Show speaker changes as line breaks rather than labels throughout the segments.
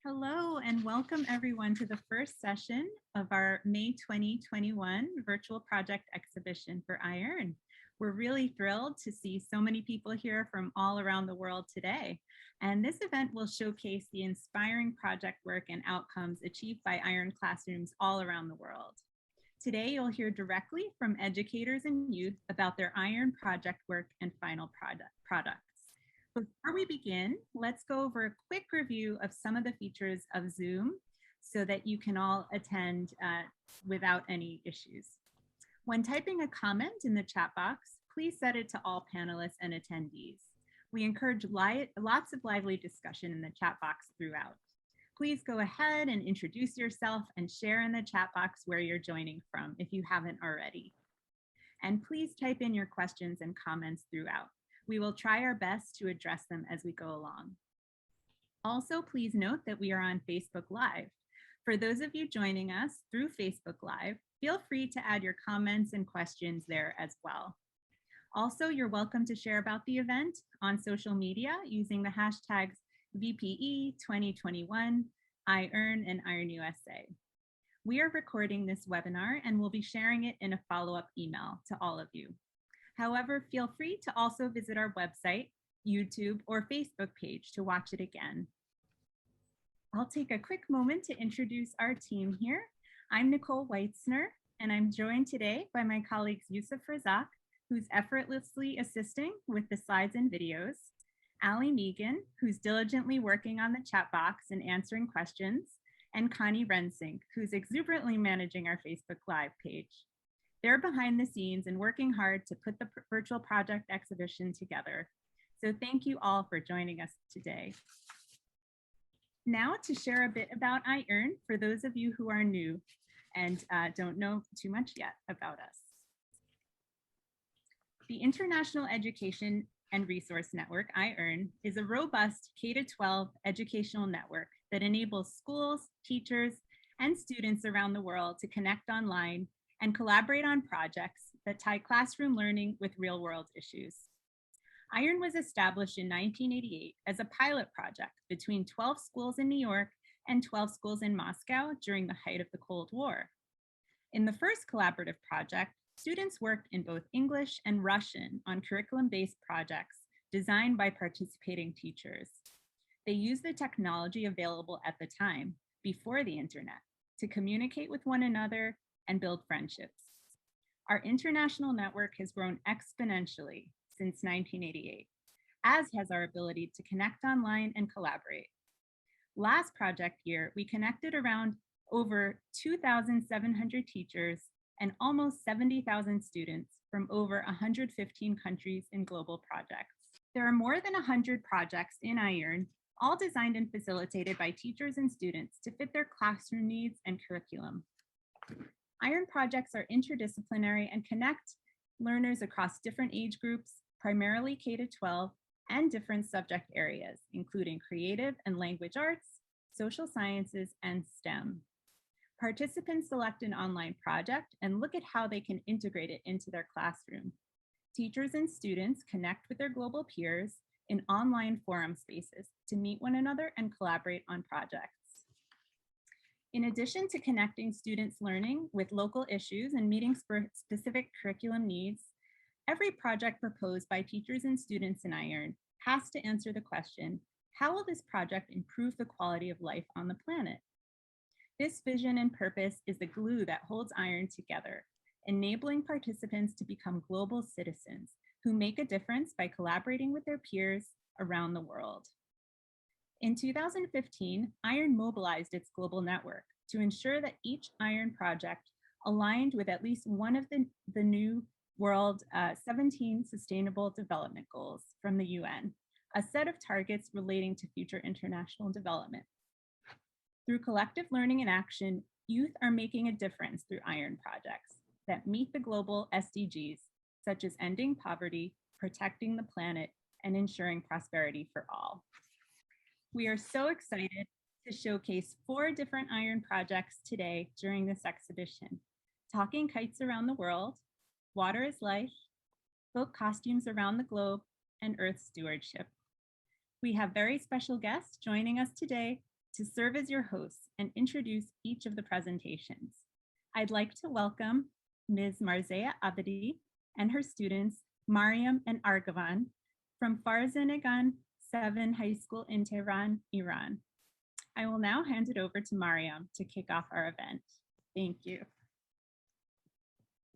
Hello and welcome everyone to the first session of our May 2021 virtual project exhibition for iEARN. We're really thrilled to see so many people here from all around the world today. And this event will showcase the inspiring project work and outcomes achieved by iEARN classrooms all around the world. Today, you'll hear directly from educators and youth about their iEARN project work and final products. Before we begin, let's go over a quick review of some of the features of Zoom so that you can all attend without any issues. When typing a comment in the chat box, please set it to all panelists and attendees. We encourage lots of lively discussion in the chat box throughout. Please go ahead and introduce yourself and share in the chat box where you're joining from if you haven't already. And please type in your questions and comments throughout. We will try our best to address them as we go along. Also, please note that we are on Facebook Live. For those of you joining us through Facebook Live, feel free to add your comments and questions there as well. Also, you're welcome to share about the event on social media using the hashtags VPE 2021, iEARN, and iEARN-USA. We are recording this webinar and we'll be sharing it in a follow-up email to all of you. However, feel free to also visit our website, YouTube, or Facebook page to watch it again. I'll take a quick moment to introduce our team here. I'm Nicole Weitzner, and I'm joined today by my colleagues Yusuf Razak, who's effortlessly assisting with the slides and videos, Ali Megan, who's diligently working on the chat box and answering questions, and Connie Rensink, who's exuberantly managing our Facebook Live page. They're behind the scenes and working hard to put the virtual project exhibition together. So thank you all for joining us today. Now to share a bit about iEARN for those of you who are new and don't know too much yet about us. The International Education and Resource Network, iEARN, is a robust K-12 educational network that enables schools, teachers, and students around the world to connect online and collaborate on projects that tie classroom learning with real-world issues. iEARN was established in 1988 as a pilot project between 12 schools in New York and 12 schools in Moscow during the height of the Cold War. In the first collaborative project, students worked in both English and Russian on curriculum-based projects designed by participating teachers. They used the technology available at the time, before the internet, to communicate with one another and build friendships. Our international network has grown exponentially since 1988, as has our ability to connect online and collaborate. Last project year, we connected around over 2,700 teachers and almost 70,000 students from over 115 countries in global projects. There are more than 100 projects in iEARN, all designed and facilitated by teachers and students to fit their classroom needs and curriculum. iEARN projects are interdisciplinary and connect learners across different age groups, primarily K-12, and different subject areas, including creative and language arts, social sciences, and STEM. Participants select an online project and look at how they can integrate it into their classroom. Teachers and students connect with their global peers in online forum spaces to meet one another and collaborate on projects. In addition to connecting students' learning with local issues and meeting specific curriculum needs, every project proposed by teachers and students in iEARN has to answer the question, how will this project improve the quality of life on the planet? This vision and purpose is the glue that holds iEARN together, enabling participants to become global citizens who make a difference by collaborating with their peers around the world. In 2015, iEARN mobilized its global network to ensure that each iEARN project aligned with at least one of the new World 17 Sustainable Development Goals from the UN, a set of targets relating to future international development. Through collective learning and action, youth are making a difference through iEARN projects that meet the global SDGs, such as ending poverty, protecting the planet, and ensuring prosperity for all. We are so excited to showcase 4 different iEARN projects today during this exhibition: Talking Kites Around the World, Water is Life, Folk Costumes Around the Globe, and Earth Stewardship. We have very special guests joining us today to serve as your host and introduce each of the presentations. I'd like to welcome Ms. Marzea Abadi and her students, Mariam and Argavan, from Farzanagan 7 High School in Tehran, Iran. I will now hand it over to Mariam to kick off our event. Thank you.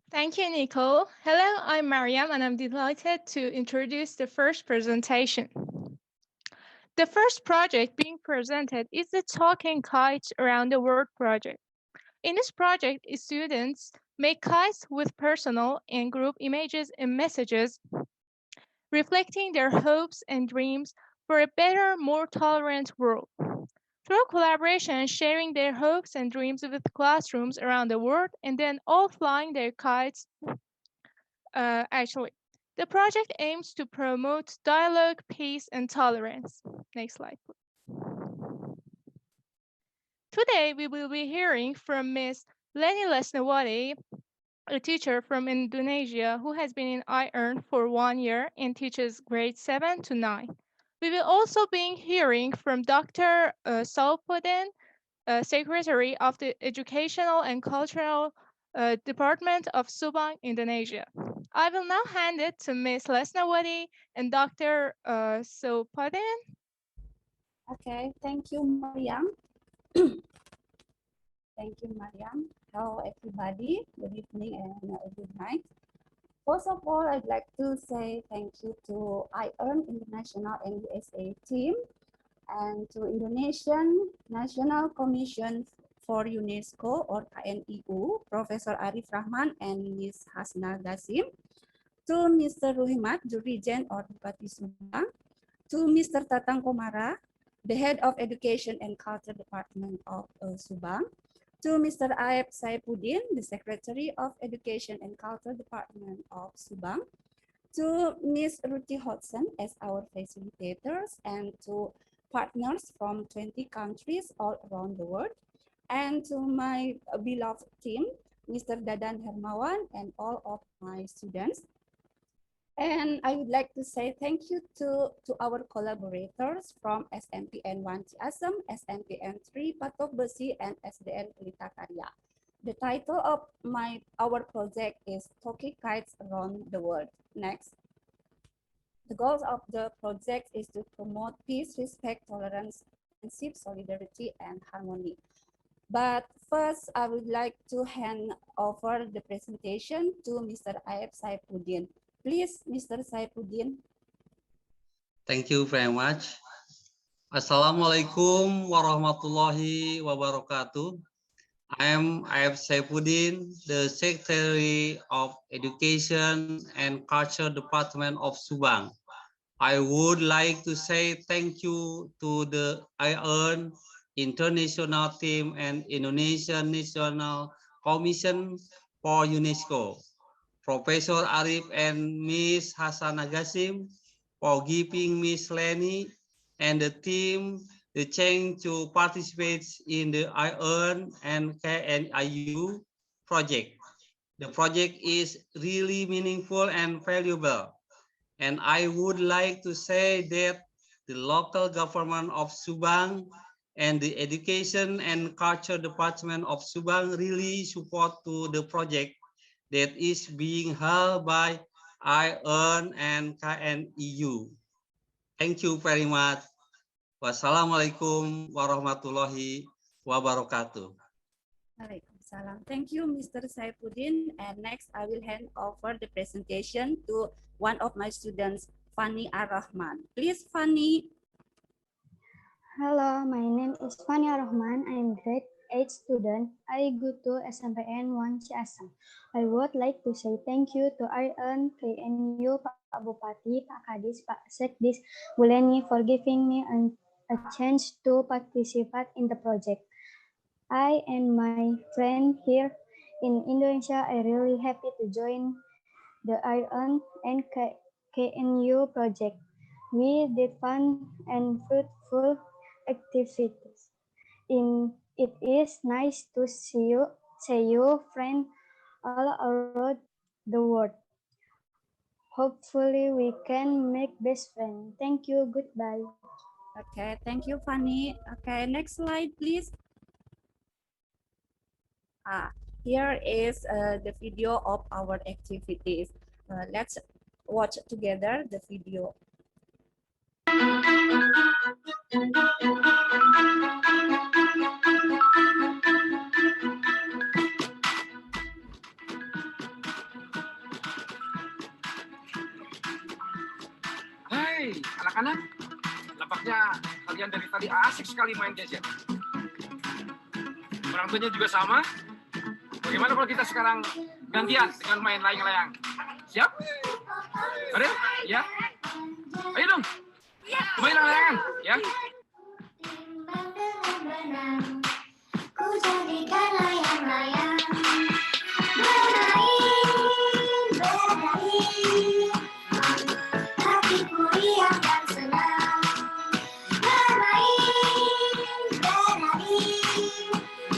Thank you, Nicole. Hello, I'm Mariam, and I'm delighted to introduce the first presentation. The first project being presented is the Talking Kites Around the World project. In this project, students make kites with personal and group images and messages, reflecting their hopes and dreams for a better, more tolerant world. Through collaboration, sharing their hopes and dreams with classrooms around the world, and then all flying their kites. The project aims to promote dialogue, peace, and tolerance. Next slide, please. Today, we will be hearing from Ms. Leni Lesnawati, a teacher from Indonesia who has been in iEARN for 1 year and teaches grades 7 to 9. We will also be hearing from Dr. Saupoden, Secretary of the Educational and Cultural Department of Subang, Indonesia. I will now hand it to Ms. Lesnawati and Dr. Saupoden.
Okay, thank you, Mariam. Thank you, Mariam. Hello, everybody. Good evening and good night. First of all, I'd like to say thank you to iEARN International and USA team and to Indonesian National Commission for UNESCO or KNIU, Professor Arif Rahman and Ms. Hasna Gasim, to Mr. Ruhimat, Jurigent or Bupati Subang, to Mr. Tatang Komara, the Head of Education and Culture Department of Subang, to Mr. Aeb Saipuddin, the Secretary of Education and Culture Department of Subang, to Ms. Ruti Hodson as our facilitators, and to partners from 20 countries all around the world, and to my beloved team, Mr. Dadan Hermawan, and all of my students. And I would like to say thank you to our collaborators from SMPN 1 Ciasem, SMPN 3 Patok Besi, and SDN Pelita Karya. The title of our project is Talking Kites Around the World. Next. The goals of the project is to promote peace, respect, tolerance, friendship, solidarity, and harmony. But first, I would like to hand over the presentation to Mr. Aeb Saipuddin. Please, Mr. Saipuddin.
Thank you very much. Assalamualaikum warahmatullahi wabarakatuh. I am Aeb Saipuddin, the Secretary of Education and Culture Department of Subang. I would like to say thank you to the iEARN International Team and Indonesian National Commission for UNESCO, Professor Arif and Ms. Hasana Gasim for giving Ms. Leni and the team the chance to participate in the iEARN and KNIU project. The project is really meaningful and valuable. And I would like to say that the local government of Subang and the Education and Culture Department of Subang really support to the project that is being held by iEARN and KNIU. Thank you very much. Wassalamualaikum warahmatullahi wabarakatuh.
Waalaikumsalam. Thank you, Mr. Saipuddin. And next, I will hand over the presentation to one of my students, Fani Ar-Rahman. Please, Fani.
Hello, my name is Fani Ar-Rahman. I am grade 8 student. I go to SMPN 1 Ciasem. I would like to say thank you to iEARN, KNU, Pak Bupati, Pak Kadis, Pak Sekdis, Bu Leni for giving me a chance to participate in the project. I and my friend here in Indonesia are really happy to join the iEARN and KNU project. We did fun and fruitful activities. It is nice to see you friends all around the world. Hopefully we can make best friends. Thank you. Goodbye.
Okay, thank you, Fanny. Okay, next slide, please. Here is the video of our activities. Let's watch together the video.
Hai, anak-anak. Nampaknya kalian dari tadi asik sekali main gadget. Orang tuanya juga sama. Bagaimana kalau kita sekarang gantian dengan main layang-layang? Siap? Ada? Ya? Ayo dong. Main layang-layangan, ya?
Ku jadikan layang-layang bermain, hatiku riang dan senang. Bermain,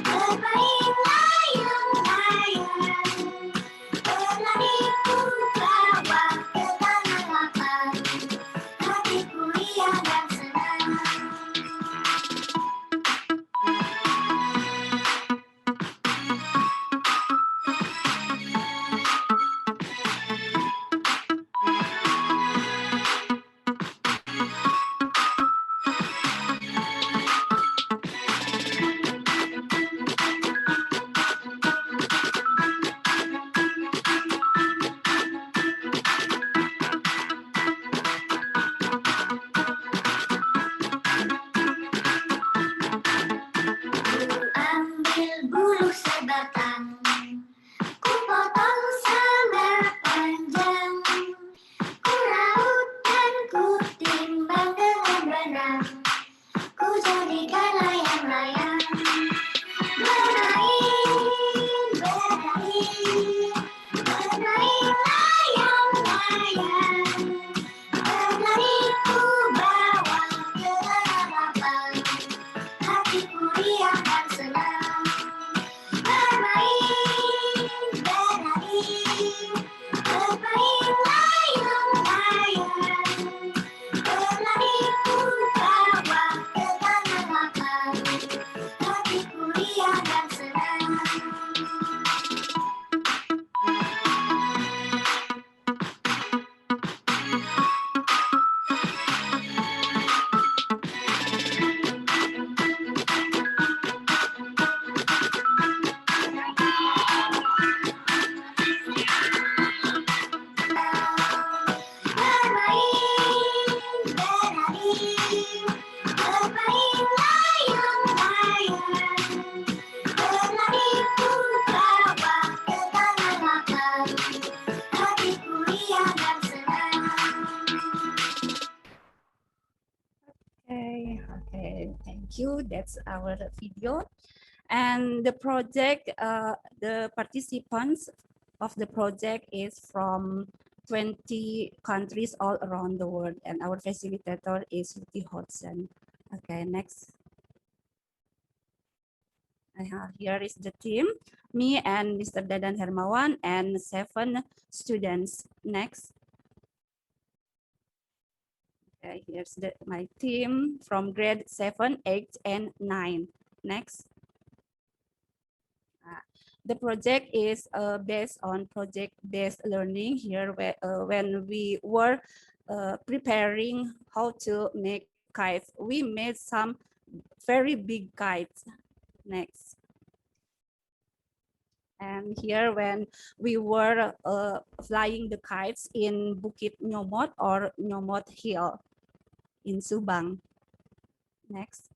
bermain layang-layang. Berlari ku bawa ke tanah lapang, hatiku riang dan senang. Ambil bulu sebatang, ku potong sama panjang, ku raut dan ku timbang dengan benang, ku jadikan layang-layang. Bermain, bermain layang-layang. Berlari ku bawa ke tanah lapang, hatiku riang dan senang. Bermain, bermain layang-layang. Berlari ku bawa ke tanah lapang, hatiku riang dan senang. Bermain layang-layang. Berlari ku bawa ke tanah lapang, hatiku riang dan senang.
Okay, thank you. That's our video. And the project, the participants of the project is from 20 countries all around the world, and our facilitator is Luti Hodson. Okay, next. Here is the team, me and Mr. Dadan Hermawan and 7 students. Next. Okay, here's my team from grade 7, 8, and 9. Next. The project is based on project-based learning here, where, when we were preparing how to make kites, we made some very big kites. Next. And here when we were flying the kites in Bukit Nyomot or Nyomot Hill in Subang. Next.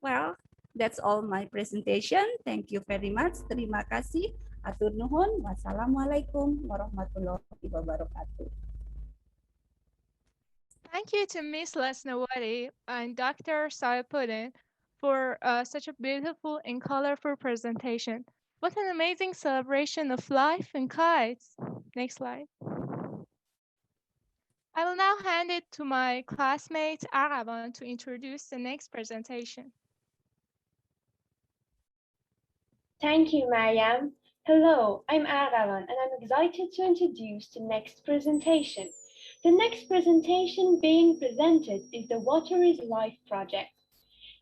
Well, that's all my presentation. Thank you very much. Terima kasih. Atur nuhun. Wassalamualaikum warahmatullahi wabarakatuh.
Thank you to Miss Lesnawati and Dr. Sayapudin for such a beautiful and colorful presentation. What an amazing celebration of life and kites. Next slide. I will now hand it to my classmate Aravan to introduce the next presentation.
Thank you, Mariam. Hello, I'm Aravan, and I'm excited to introduce the next presentation. The next presentation being presented is the Water is Life project.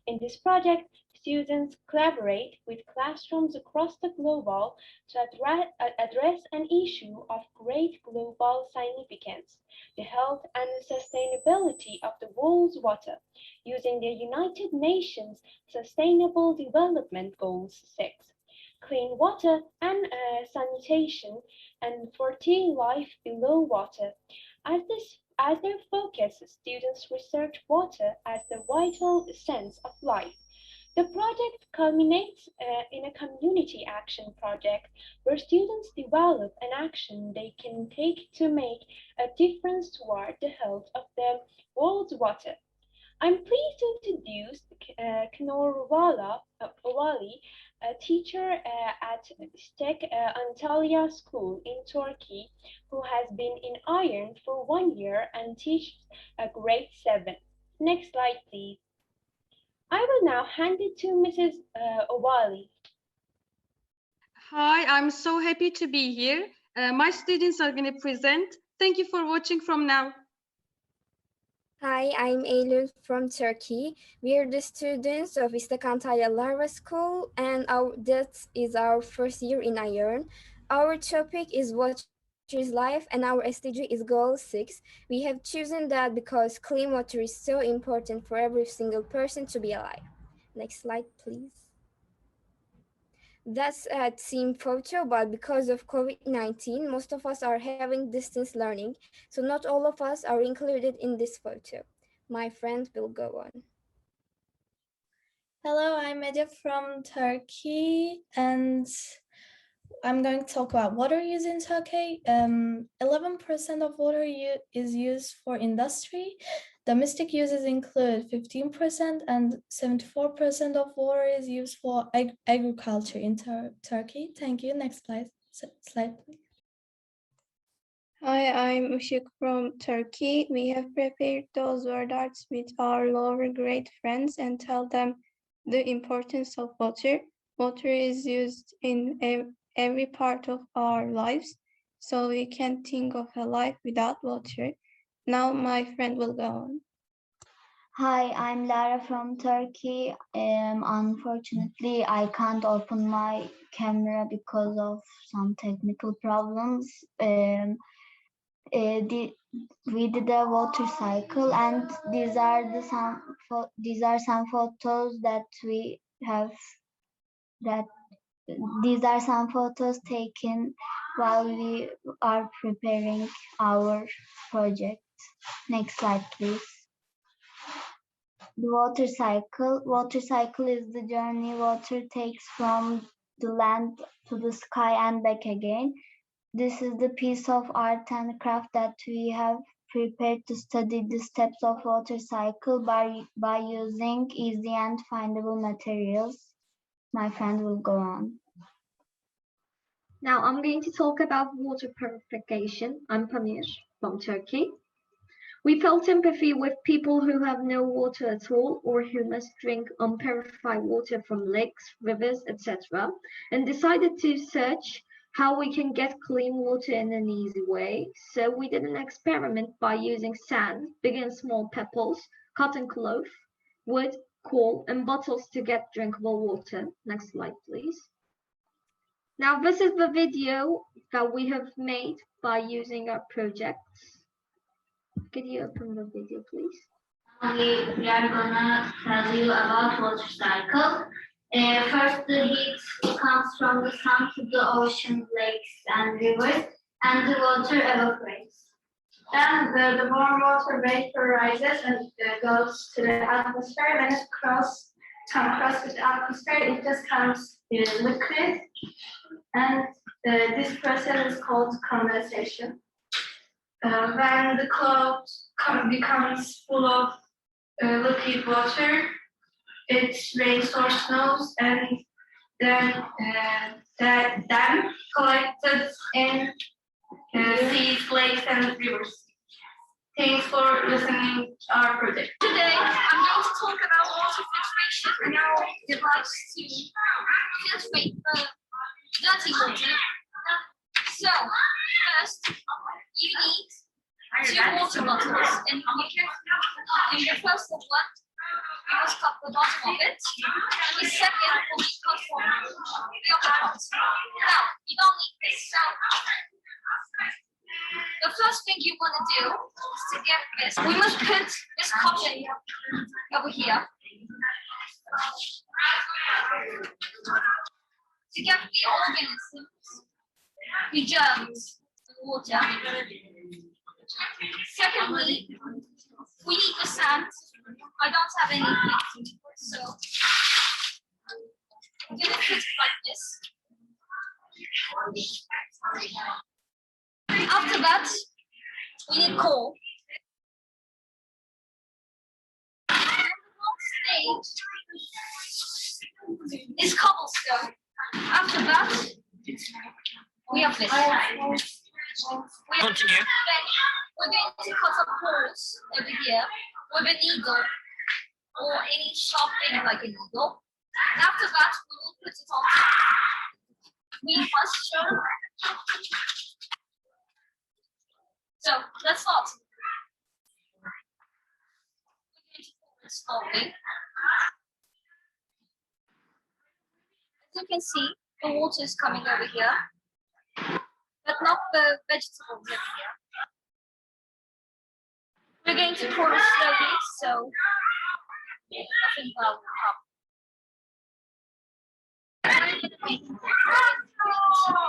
In this project, students collaborate with classrooms across the globe to address an issue of great global significance, the health and sustainability of the world's water, using the United Nations Sustainable Development Goals 6, clean water and sanitation, and 14 life below water. As their focus, students research water as the vital essence of life. The project culminates in a community action project where students develop an action they can take to make a difference toward the health of the world's water. I'm pleased to introduce Ilknur Ovali, a teacher at Stek Antalya School in Turkey, who has been in iEARN for 1 year and teaches grade 7. Next slide, please. I will now hand it to Mrs. Ovali.
Hi, I'm so happy to be here. My students are going to present. Thank you for watching from now.
Hi, I'm Eylül from Turkey. We are the students of Istek Antalya Larva School, and that is our first year in iEARN. Our topic is Water is Life, and our SDG is Goal 6. We have chosen that because clean water is so important for every single person to be alive. Next slide, please. That's a team photo, but because of COVID-19, most of us are having distance learning, so not all of us are included in this photo. My friend will go on.
Hello, I'm Medya from Turkey, and I'm going to talk about water use in Turkey. 11% of water is used for industry. Domestic uses include 15%, and 74% of water is used for agriculture in Turkey. Thank you. Next slide, please.
Hi, I'm Ushik from Turkey. We have prepared those word arts with our lower grade friends and tell them the importance of water. Water is used in every part of our lives, so we can't think of a life without water. Now my friend will go on.
Hi, I'm Lara from Turkey. Unfortunately, I can't open my camera because of some technical problems. We did a water cycle, and these are some photos that we have. These are some photos taken while we are preparing our project. Next slide, please. The water cycle. Water cycle is the journey water takes from the land to the sky and back again. This is the piece of art and craft that we have prepared to study the steps of water cycle by using easy and findable materials. My friend will go on.
Now I'm going to talk about water purification. I'm Pamir from Turkey. We felt empathy with people who have no water at all or who must drink unpurified water from lakes, rivers, etc., and decided to search how we can get clean water in an easy way. So we did an experiment by using sand, big and small pebbles, cotton cloth, wood, coal, and bottles to get drinkable water. Next slide, please. Now this is the video that we have made by using our projects. Can you open the video, please?
We are gonna tell you about water cycle. First, the heat comes from the sun to the ocean, lakes, and rivers, and the water evaporates. Then the warm water vaporizes and goes to the atmosphere. When it comes across the atmosphere, it just becomes liquid, and this process is called condensation. When the cloud becomes full of liquid water, it rains or snows, and then that dam collected in seas, lakes, and rivers. Thanks for listening to our project.
Today, I'm going to talk about water filtration and our device to filtrate the dirty water. So, first, you need two water bottles, and in the first one, we must cut the bottom of it. The second will be cut from the other part. Now, you don't need this. So, the first thing you want to do is to get this. We must put this cotton over here. To get the organisms, the germs, the water. Secondly, we need the sand. I don't have anything, so I'm going to put it like this. After that, we need coal. And the last stage is cobblestone. After that, we have this.
Continue.
Then we're going to cut up holes over here with a needle or any sharp thing like a needle. And after that, we will put it on top. We must show. So let's start. We're going to pour it slowly. As you can see, the water is coming over here, but not the vegetables over here. We're going to pour it slowly, so nothing will happen.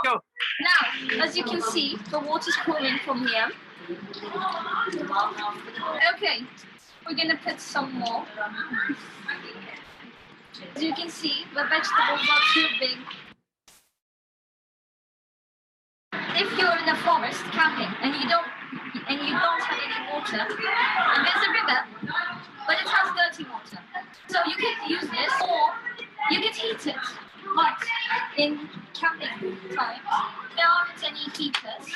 Go.
Now, as you can see, the water is pouring from here. Okay, we're going to put some more. As you can see, the vegetables are too big. If you're in a forest camping and you don't have any water, and there's a river, but it has dirty water, so you can use this, or you can heat it. But in camping times, there aren't any heaters,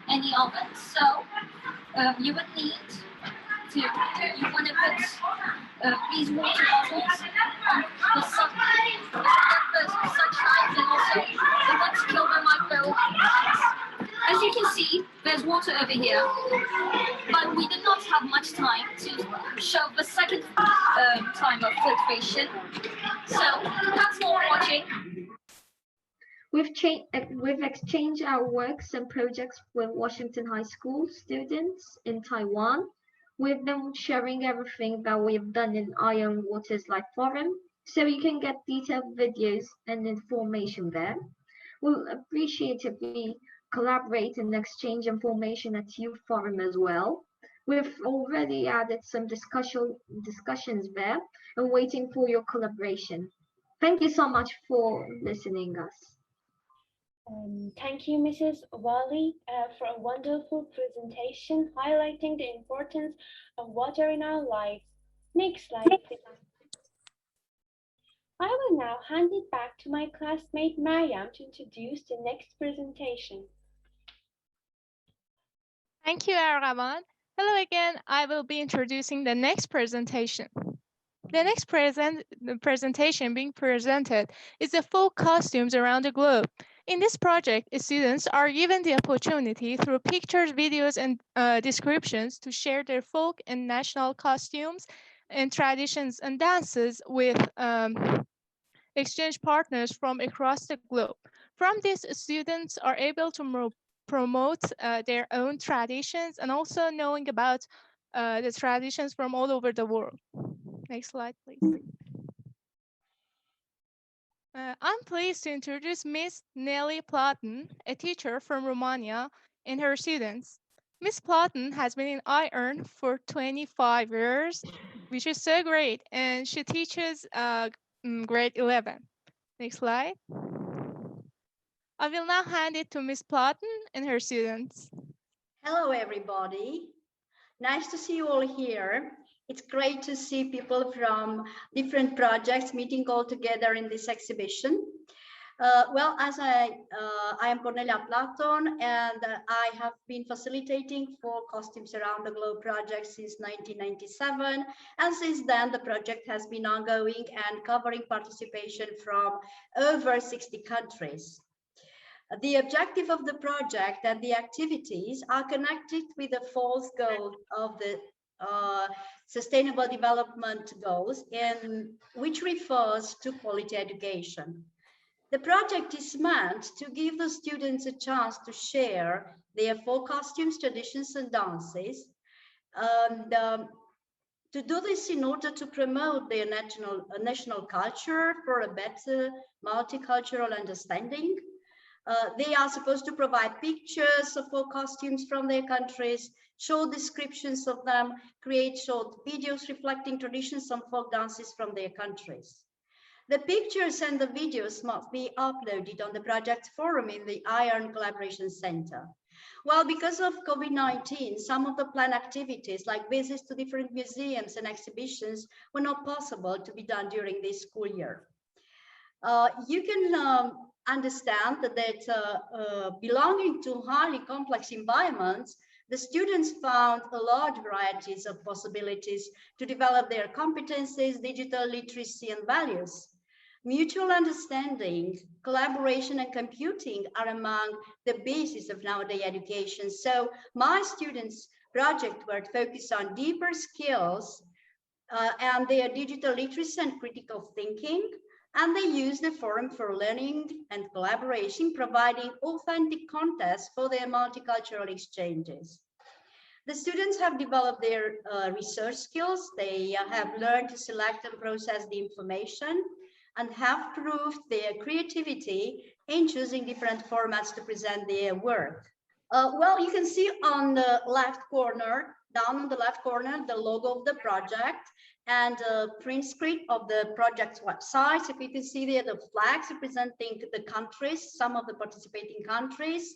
any ovens, so you would need to. You want to put these water bottles on the sun. The sunshine and also it wants to kill the microorganisms. As you can see, there's water over here, but we did not have much time to show the second time of filtration. So thanks for watching.
We've exchanged our works and projects with Washington High School students in Taiwan. We've been sharing everything that we've done in iEARN Waters Live Forum, so you can get detailed videos and information there. We'll appreciate if we collaborate and exchange information at Youth Forum as well. We've already added some discussions there and waiting for your collaboration. Thank you so much for listening us.
Thank you, Mrs. Ovali, for a wonderful presentation highlighting the importance of water in our lives. Next slide, please. I will now hand it back to my classmate Mariam to introduce the next presentation.
Thank you, Araman. Hello again. I will be introducing the next presentation. The next presentation being presented is the folk costumes around the globe. In this project, students are given the opportunity through pictures, videos, and descriptions to share their folk and national costumes and traditions and dances with exchange partners from across the globe. From this, students are able to promote their own traditions and also knowing about the traditions from all over the world. Next slide, please. I'm pleased to introduce Miss Nelly Platon, a teacher from Romania, and her students. Miss Platon has been in iEARN for 25 years, which is so great, and she teaches grade 11. Next slide. I will now hand it to Miss Platon and her students.
Hello, everybody. Nice to see you all here. It's great to see people from different projects meeting all together in this exhibition. Well, as I am Cornelia Platon, and I have been facilitating for Costumes Around the Globe project since 1997. And since then, the project has been ongoing and covering participation from over 60 countries. The objective of the project and the activities are connected with the fourth goal of the Sustainable Development Goals, which refers to quality education. The project is meant to give the students a chance to share their folk costumes, traditions, and dances, and to do this in order to promote their national culture for a better multicultural understanding. They are supposed to provide pictures of folk costumes from their countries, short descriptions of them, create short videos reflecting traditions and folk dances from their countries. The pictures and the videos must be uploaded on the project forum in the iEARN Collaboration Center. Well, because of COVID-19, some of the planned activities like visits to different museums and exhibitions were not possible to be done during this school year. You can understand that belonging to highly complex environments, the students found a large varieties of possibilities to develop their competencies, digital literacy, and values. Mutual understanding, collaboration, and computing are among the basis of nowadays education. So my students' project work focused on deeper skills and their digital literacy and critical thinking, and they use the forum for learning and collaboration, providing authentic context for their multicultural exchanges. The students have developed their research skills. They have learned to select and process the information and have proved their creativity in choosing different formats to present their work. Well, you can see on the left corner, down on the left corner, the logo of the project and a print screen of the project's website. So you can see there the flags representing the countries, some of the participating countries.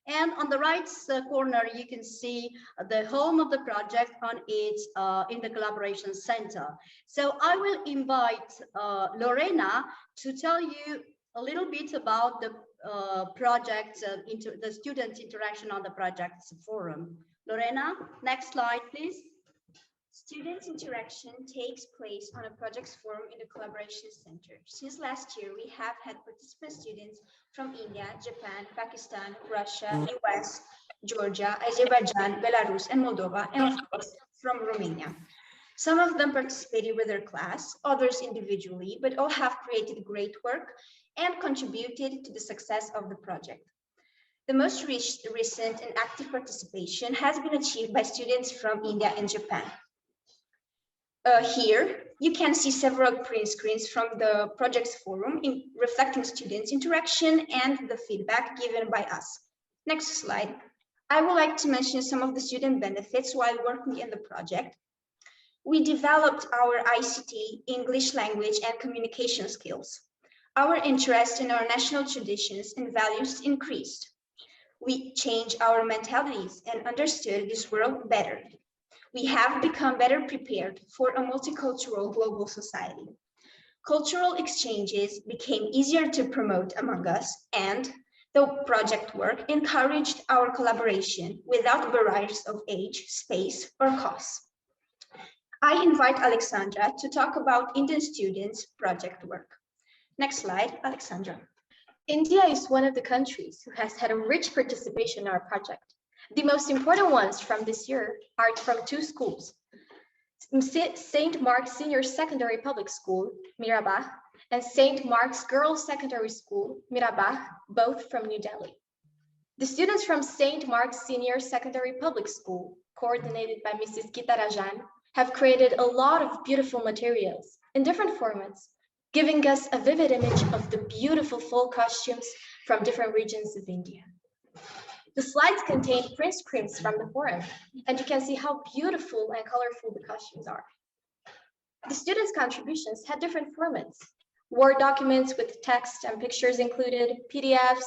And on the right corner, you can see the home of the project on its in the collaboration center. So I will invite Lorena to tell you a little bit about the project, the student interaction on the project's forum. Lorena, next slide, please.
Student interaction takes place on a projects forum in the Collaboration Center. Since last year, we have had participant students from India, Japan, Pakistan, Russia, US, Georgia, Azerbaijan, Belarus, and Moldova, and of course, from Romania. Some of them participated with their class, others individually, but all have created great work and contributed to the success of the project. The most recent and active participation has been achieved by students from India and Japan. Here, you can see several print screens from the project's forum reflecting students' interaction and the feedback given by us. Next slide. I would like to mention some of the student benefits while working in the project. We developed our ICT, English language, and communication skills. Our interest in our national traditions and values increased. We changed our mentalities and understood this world better. We have become better prepared for a multicultural global society. Cultural exchanges became easier to promote among us, and the project work encouraged our collaboration without barriers of age, space, or cost. I invite Alexandra to talk about Indian students' project work. Next slide, Alexandra.
India is one of the countries who has had a rich participation in our project. The most important ones from this year are from two schools, St. Mark's Senior Secondary Public School, Mirabah, and St. Mark's Girls Secondary School, Mirabah, both from New Delhi. The students from St. Mark's Senior Secondary Public School, coordinated by Mrs. Gita Rajan, have created a lot of beautiful materials in different formats, giving us a vivid image of the beautiful folk costumes from different regions of India. The slides contain print screens from the forum, and you can see how beautiful and colorful the costumes are. The students' contributions had different formats: Word documents with text and pictures included, PDFs,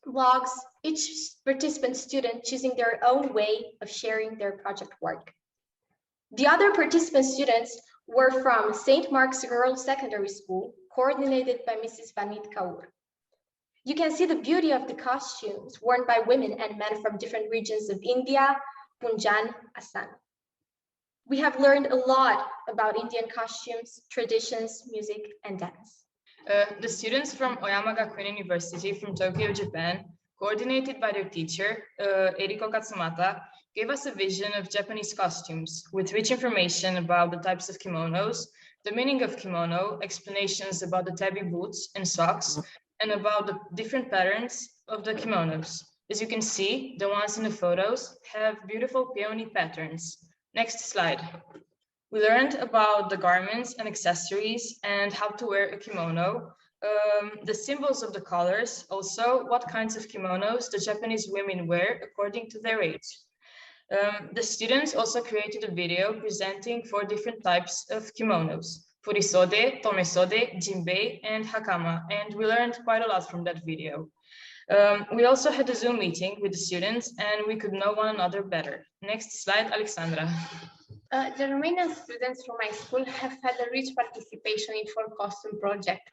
blogs, each participant student choosing their own way of sharing their project work. The other participant students were from St. Mark's Girls Secondary School, coordinated by Mrs. Vanit Kaur. You can see the beauty of the costumes worn by women and men from different regions of India, Punjab, Assam. We have learned a lot about Indian costumes, traditions, music, and dance.
The students from Oyama Gakuin University from Tokyo, Japan coordinated by their teacher, Eriko Katsumata, gave us a vision of Japanese costumes with rich information about the types of kimonos, the meaning of kimono, explanations about the tabi boots and socks, and about the different patterns of the kimonos. As you can see, the ones in the photos have beautiful peony patterns. Next slide. We learned about the garments and accessories and how to wear a kimono, the symbols of the colors, also what kinds of kimonos the Japanese women wear according to their age. The students also created a video presenting 4 different types of kimonos: furisode, tomesode, jinbei, and hakama, and we learned quite a lot from that video. We also had a Zoom meeting with the students and we could know one another better. Next slide, Alexandra.
The Romanian students from my school have had a rich participation in fall costume project.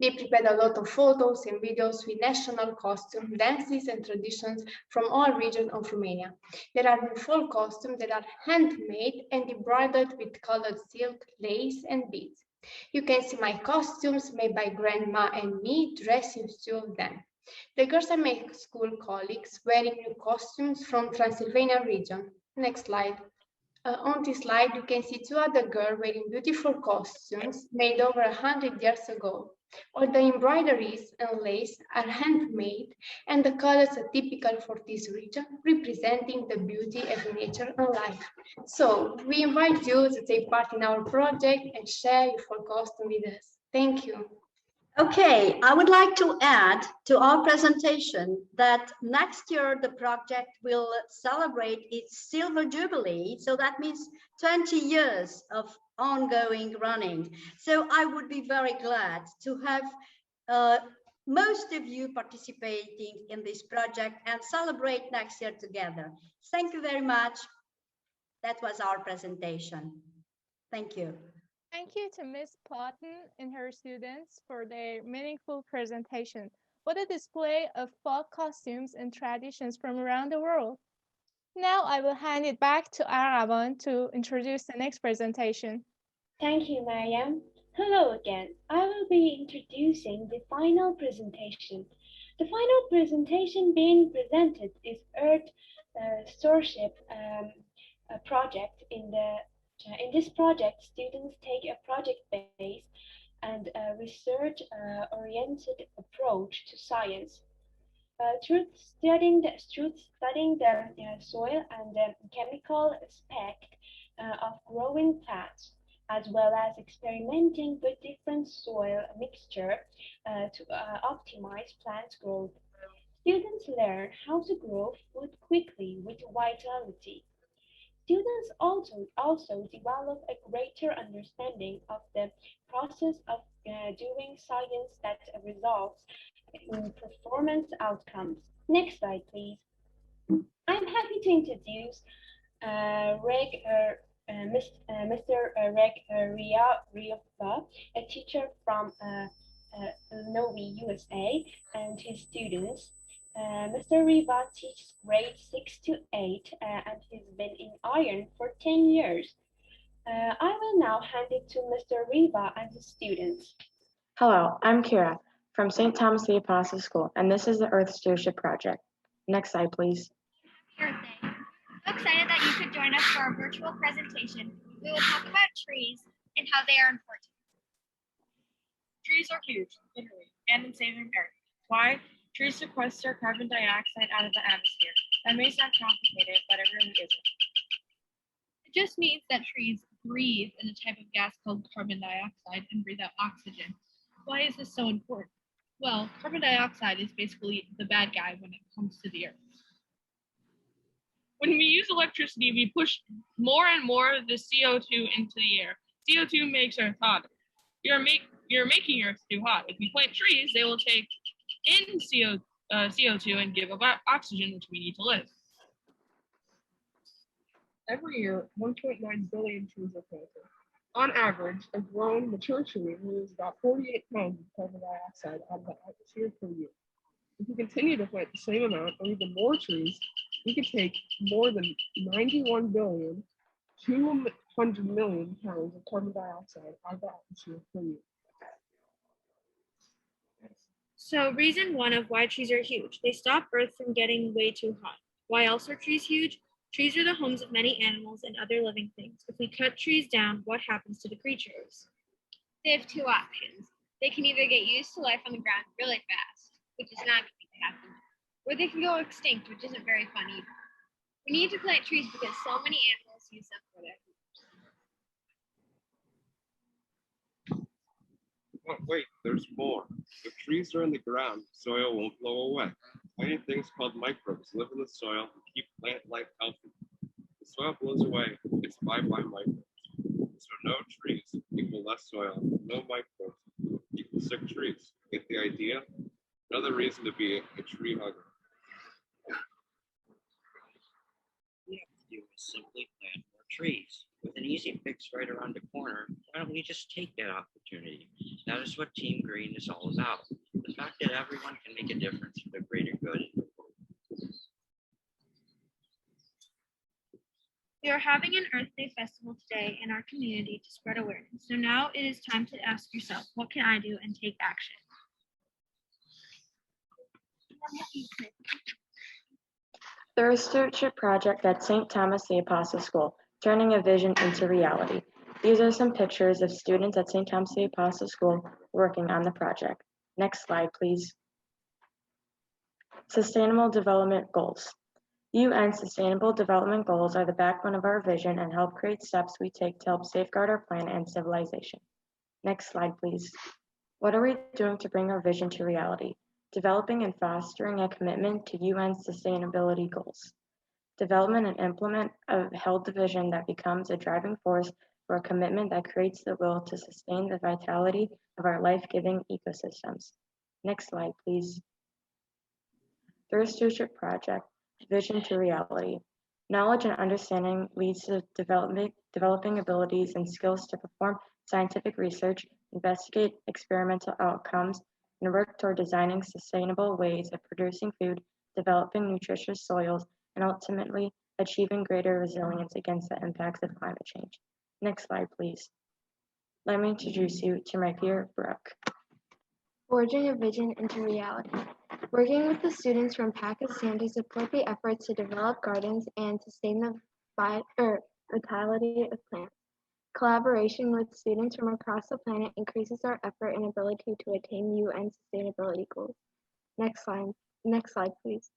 They prepared a lot of photos and videos with national costume, dances and traditions from all regions of Romania. There are fall costumes that are handmade and embroidered with colored silk, lace and beads. You can see my costumes made by grandma and me dressed in 2 of them. The girls are my school colleagues wearing new costumes from Transylvania region. Next slide. On this slide, you can see 2 other girls wearing beautiful costumes made over 100 years ago. All the embroideries and lace are handmade, and the colors are typical for this region, representing the beauty of nature and life. So, we invite you to take part in our project and share your fall costume with us. Thank you.
Okay, I would like to add to our presentation that next year the project will celebrate its silver jubilee. So that means 20 years of ongoing running. So I would be very glad to have most of you participating in this project and celebrate next year together. Thank you very much. That was our presentation. Thank you.
Thank you to Ms. Platon and her students for their meaningful presentation. What a display of folk costumes and traditions from around the world. Now I will hand it back to Aravan to introduce the next presentation.
Thank you, Mariam. Hello again. I will be introducing the final presentation. The final presentation being presented is Earth Stewardship project. In this project, students take a project-based and research-oriented approach to science. Through studying the soil and the chemical aspect of growing plants, as well as experimenting with different soil mixture to optimize plant growth. Students learn how to grow food quickly with vitality. Students also develop a greater understanding of the process of doing science that results in performance outcomes. Next slide, please. I'm happy to introduce Mr. Reiva, a teacher from Leni, USA, and his students. Mr. Reiva teaches grades 6 to 8 and he's been in iEARN for 10 years. I will now hand it to Mr. Reiva and his students.
Hello, I'm Kira from St. Thomas the Apostle School, and this is the Earth Stewardship Project. Next slide, please.
Earth Day. So excited that you could join us for our virtual presentation. We will talk about trees and how they are important.
Trees are huge, literally, and in saving Earth. Why? Trees sequester carbon dioxide out of the atmosphere. That may sound complicated, but it really isn't.
It just means that trees breathe in a type of gas called carbon dioxide and breathe out oxygen. Why is this so important? Well, carbon dioxide is basically the bad guy when it comes to the Earth.
When we use electricity, we push more and more of the CO2 into the air. CO2 makes Earth hotter. You're making Earth too hot. If we plant trees, they will take in CO2 and give up oxygen, which we need to live.
Every year, 1.9 billion trees are planted. On average, a grown, mature tree removes about 48 pounds of carbon dioxide out of the atmosphere per year. If we continue to plant the same amount or even more trees, we could take more than 91 billion, 200 million pounds of carbon dioxide out of the atmosphere per year.
So reason one of why trees are huge. They stop Earth from getting way too hot. Why else are trees huge? Trees are the homes of many animals and other living things. If we cut trees down, what happens to the creatures?
They have two options. They can either get used to life on the ground really fast, which is not going to happen, or they can go extinct, which isn't very fun either. We need to plant trees because so many animals use them for their food.
Oh, wait, there's more. If trees are in the ground, soil won't blow away. Tiny things called microbes live in the soil and keep plant life healthy. The soil blows away, it's bye-bye microbes. So no trees equal less soil, no microbes equal sick trees. Get the idea? Another reason to be a tree hugger.
We have to do is simply plant more trees. With an easy fix right around the corner, why don't we just take that opportunity? That is what Team Green is all about. The fact that everyone can make a difference for the greater good.
We are having an Earth Day festival today in our community to spread awareness. So now it is time to ask yourself, what can I do and take action?
The Earth Stewardship Project at St. Thomas the Apostle School, turning a vision into reality. These are some pictures of students at St. Thomas the Apostle School working on the project. Next slide, please. Sustainable Development Goals. UN Sustainable Development Goals are the backbone of our vision and help create steps we take to help safeguard our planet and civilization. Next slide, please. What are we doing to bring our vision to reality? Developing and fostering a commitment to UN sustainability goals. Development and implement a held vision that becomes a driving force for a commitment that creates the will to sustain the vitality of our life-giving ecosystems. Next slide, please. The Earth Stewardship Project, vision to reality. Knowledge and understanding leads to developing abilities and skills to perform scientific research, investigate experimental outcomes, and work toward designing sustainable ways of producing food, developing nutritious soils, and ultimately achieving greater resilience against the impacts of climate change. Next slide, please. Let me introduce you to my peer, Brooke.
Forging a vision into reality. Working with the students from Pakistan to support the efforts to develop gardens and sustain the vitality of plants. Collaboration with students from across the planet increases our effort and ability to attain UN sustainability goals. Next slide, please.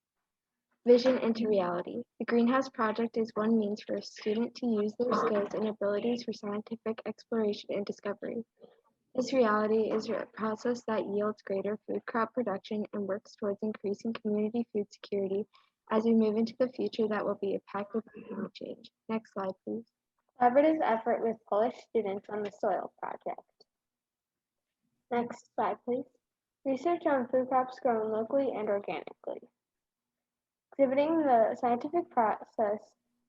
Vision into reality. The Greenhouse Project is one means for a student to use their skills and abilities for scientific exploration and discovery. This reality is a process that yields greater food crop production and works towards increasing community food security as we move into the future that will be impacted by climate change. Next slide, please. Collaborative effort with Polish students on the Soil Project. Next slide, please. Research on food crops grown locally and organically. Exhibiting the scientific process,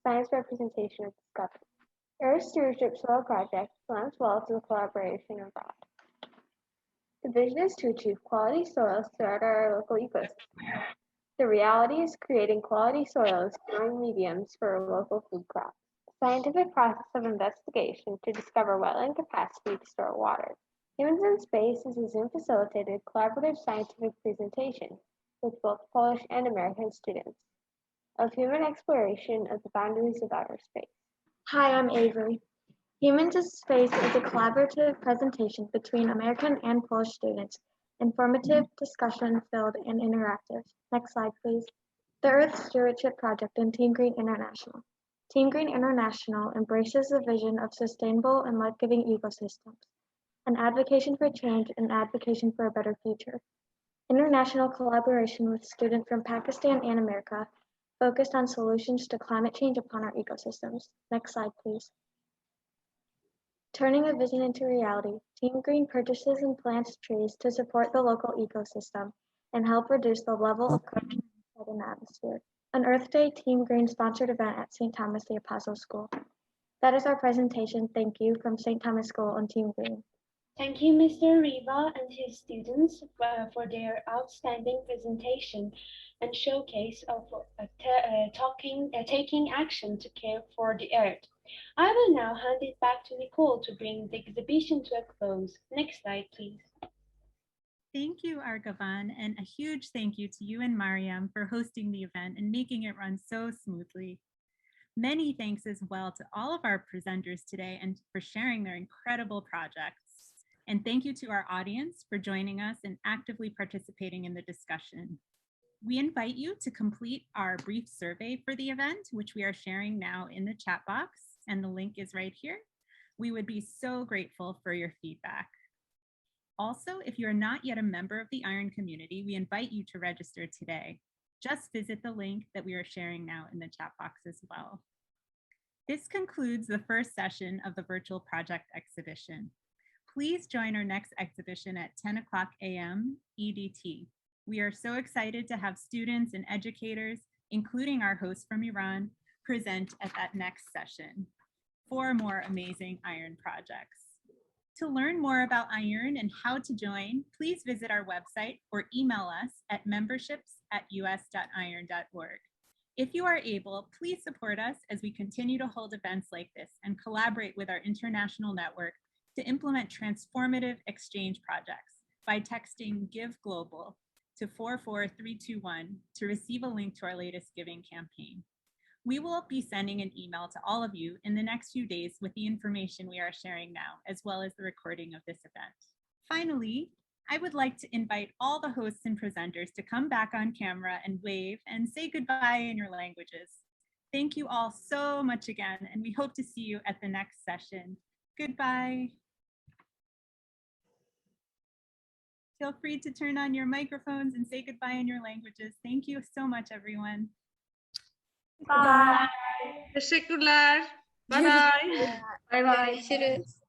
science representation of discovery. Earth Stewardship Soil Project lends well to the collaboration abroad. The vision is to achieve quality soils throughout our local ecosystem. The reality is creating quality soils, growing mediums for local food crops. Scientific process of investigation to discover wetland capacity to store water. Humans in Space is a Zoom-facilitated collaborative scientific presentation with both Polish and American students of human exploration of the boundaries of outer space. Hi, I'm Avery. Humans in Space is a collaborative presentation between American and Polish students, informative, discussion-filled, and interactive. Next slide, please. The Earth Stewardship Project and Team Green International. Team Green International embraces the vision of sustainable and life-giving ecosystems, an advocacy for change and advocacy for a better future. International collaboration with students from Pakistan and America focused on solutions to climate change upon our ecosystems. Next slide, please. Turning a vision into reality, Team Green purchases and plants trees to support the local ecosystem and help reduce the level of carbon dioxide in the atmosphere. An Earth Day Team Green sponsored event at St. Thomas the Apostle School. That is our presentation. Thank you from St. Thomas School and Team Green.
Thank you, Mr. Reiva and his students for their outstanding presentation and showcase of taking action to care for the earth. I will now hand it back to Nicole to bring the exhibition to a close. Next slide, please.
Thank you, Argavan, and a huge thank you to you and Mariam for hosting the event and making it run so smoothly. Many thanks as well to all of our presenters today and for sharing their incredible projects. And thank you to our audience for joining us and actively participating in the discussion. We invite you to complete our brief survey for the event, which we are sharing now in the chat box, and the link is right here. We would be so grateful for your feedback. Also, if you are not yet a member of the iEARN community, we invite you to register today. Just visit the link that we are sharing now in the chat box as well. This concludes the first session of the virtual project exhibition. Please join our next exhibition at 10 a.m. EDT. We are so excited to have students and educators, including our host from Iran, present at that next session. 4 more amazing iEARN projects. To learn more about iEARN and how to join, please visit our website or email us at memberships@us.iern.org. If you are able, please support us as we continue to hold events like this and collaborate with our international network to implement transformative exchange projects by texting Give Global to 44321 to receive a link to our latest giving campaign. We will be sending an email to all of you in the next few days with the information we are sharing now, as well as the recording of this event. Finally, I would like to invite all the hosts and presenters to come back on camera and wave and say goodbye in your languages. Thank you all so much again, and we hope to see you at the next session. Goodbye. Feel free to turn on your microphones and say goodbye in your languages. Thank you so much, everyone.
Bye.
Teşekkürler. Bye bye.
Bye bye.
Görüşürüz.